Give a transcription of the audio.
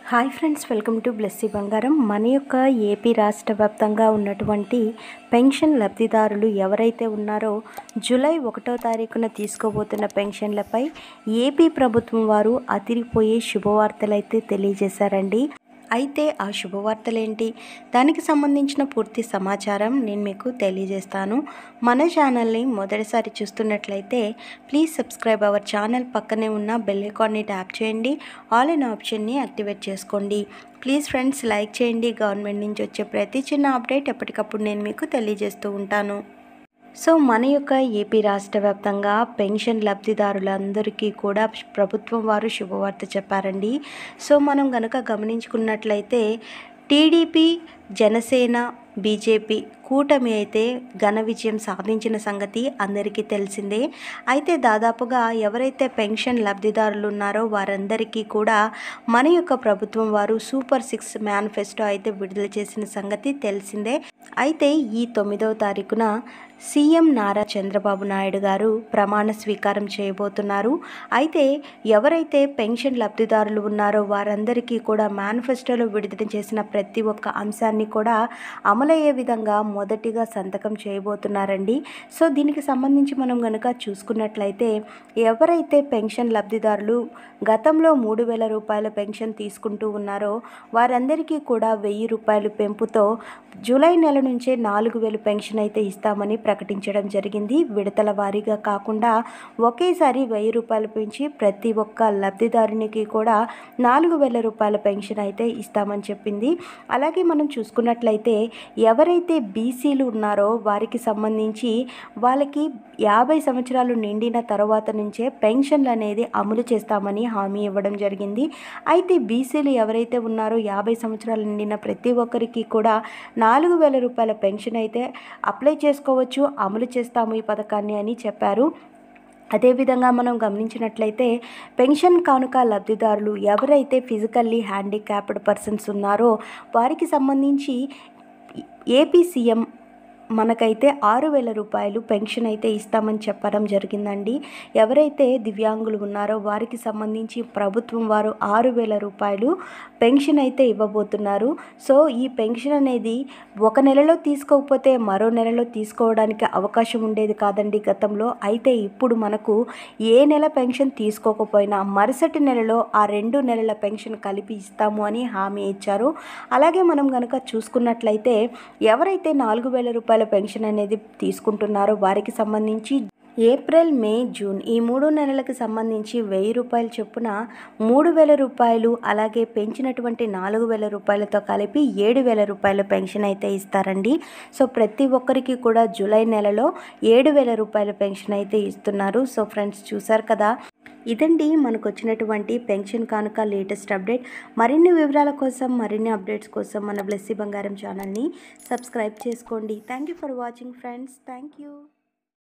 Hi friends, welcome to Blessy బంగారం. మన యొక్క ఏపీ రాష్ట్ర వ్యాప్తంగా ఉన్నటువంటి పెన్షన్ లబ్ధిదారులు ఎవరైతే ఉన్నారో జూలై 1వ తారీఖున తీసుకోబోతున్న పెన్షన్లపై ఏపీ ప్రభుత్వం వారు అదిరిపోయే శుభవార్తలు అయితే తెలియజేశారండి. అయితే ఆ శుభవార్తలేంటి, దానికి సంబంధించిన పూర్తి సమాచారం నేను మీకు తెలియజేస్తాను. మన ఛానల్ని మొదటిసారి చూస్తున్నట్లయితే ప్లీజ్ సబ్స్క్రైబ్ అవర్ ఛానల్. పక్కనే ఉన్న బెల్ ఐకాన్ని ట్యాప్ చేయండి, ఆల్ ఇన్ ఆప్షన్ని యాక్టివేట్ చేసుకోండి. ప్లీజ్ ఫ్రెండ్స్ లైక్ చేయండి. గవర్నమెంట్ నుంచి వచ్చే ప్రతి చిన్న అప్డేట్ ఎప్పటికప్పుడు నేను మీకు తెలియజేస్తూ ఉంటాను. సో మన యొక్క ఏపీ రాష్ట్ర వ్యాప్తంగా పెన్షన్ లబ్ధిదారులందరికీ కూడా ప్రభుత్వం వారు శుభవార్త చెప్పారండి. సో మనం కనుక గమనించుకున్నట్లయితే టీడీపీ, జనసేన, బీజేపీ కూటమి అయితే ఘన విజయం సాధించిన సంగతి అందరికీ తెలిసిందే. అయితే దాదాపుగా ఎవరైతే పెన్షన్ లబ్ధిదారులు ఉన్నారో వారందరికీ కూడా మన యొక్క ప్రభుత్వం వారు సూపర్ 6 మేనిఫెస్టో అయితే విడుదల చేసిన సంగతి తెలిసిందే. అయితే ఈ 9వ తారీఖున సీఎం నారా చంద్రబాబు నాయుడు గారు ప్రమాణ స్వీకారం చేయబోతున్నారు. అయితే ఎవరైతే పెన్షన్ లబ్ధిదారులు ఉన్నారో వారందరికీ కూడా మేనిఫెస్టోలో విడుదల చేసిన ప్రతి ఒక్క అంశాన్ని కూడా అమలయ్యే విధంగా మొదటిగా సంతకం చేయబోతున్నారండి. సో దీనికి సంబంధించి మనం కనుక చూసుకున్నట్లయితే ఎవరైతే పెన్షన్ లబ్ధిదారులు గతంలో 3,000 రూపాయల పెన్షన్ తీసుకుంటూ ఉన్నారో వారందరికీ కూడా 1,000 రూపాయలు పెంపుతో జూలై నెల నుంచే 4,000 పెన్షన్ అయితే ఇస్తామని ప్రకటించడం జరిగింది. విడతల వారీగా కాకుండా ఒకేసారి 1,000 రూపాయలు పెంచి ప్రతి ఒక్క లబ్ధిదారునికి కూడా 4,000 రూపాయల పెన్షన్ అయితే ఇస్తామని చెప్పింది. అలాగే మనం చూసుకున్నట్లయితే ఎవరైతే బీసీలు ఉన్నారో వారికి సంబంధించి వాళ్ళకి 50 సంవత్సరాలు నిండిన తర్వాత నుంచే పెన్షన్లు అనేది అమలు చేస్తామని హామీ ఇవ్వడం జరిగింది. అయితే బీసీలు ఎవరైతే ఉన్నారో 50 సంవత్సరాలు నిండిన ప్రతి ఒక్కరికి కూడా 4,000 రూపాయల పెన్షన్ అయితే అప్లై చేసుకోవచ్చు, అమలు చేస్తాము ఈ పథకాన్ని అని చెప్పారు. అదేవిధంగా మనం గమనించినట్లయితే పెన్షన్ కానుక లబ్ధిదారులు ఎవరైతే ఫిజికల్లీ హ్యాండిక్యాప్డ్ పర్సన్స్ ఉన్నారో వారికి సంబంధించి ఏపీ సీఎం మనకైతే 6,000 రూపాయలు పెన్షన్ అయితే ఇస్తామని చెప్పడం జరిగిందండి. ఎవరైతే దివ్యాంగులు ఉన్నారో వారికి సంబంధించి ప్రభుత్వం వారు 6,000 రూపాయలు పెన్షన్ అయితే ఇవ్వబోతున్నారు. సో ఈ పెన్షన్ అనేది ఒక నెలలో తీసుకోకపోతే మరో నెలలో తీసుకోవడానికి అవకాశం ఉండేది కాదండి గతంలో. అయితే ఇప్పుడు మనకు ఏ నెల పెన్షన్ తీసుకోకపోయినా మరుసటి నెలలో ఆ 2 నెలల పెన్షన్ కలిపి ఇస్తాము అని హామీ ఇచ్చారు. అలాగే మనం కనుక చూసుకున్నట్లయితే ఎవరైతే 4,000 రూపాయల పెన్షన్ అనేది తీసుకుంటున్నారో వారికి సంబంధించి ఏప్రిల్, మే, జూన్ ఈ 3 నెలలకు సంబంధించి 1,000 రూపాయల చొప్పున 3,000 రూపాయలు, అలాగే పెంచినటువంటి 4,000 రూపాయలతో కలిపి 7,000 రూపాయల పెన్షన్ అయితే ఇస్తారండి. సో ప్రతి ఒక్కరికి కూడా జూలై నెలలో 7,000 రూపాయల పెన్షన్ అయితే ఇస్తున్నారు. సో ఫ్రెండ్స్ చూసారు కదా, ఇదండి మనకు వచ్చినటువంటి పెన్షన్ కానుక లేటెస్ట్ అప్డేట్. మరిన్ని వివరాల కోసం, మరిన్ని అప్డేట్స్ కోసం మన బ్లెస్సీ బంగారం ఛానల్ని సబ్స్క్రైబ్ చేసుకోండి. Thank you for watching friends. Thank you.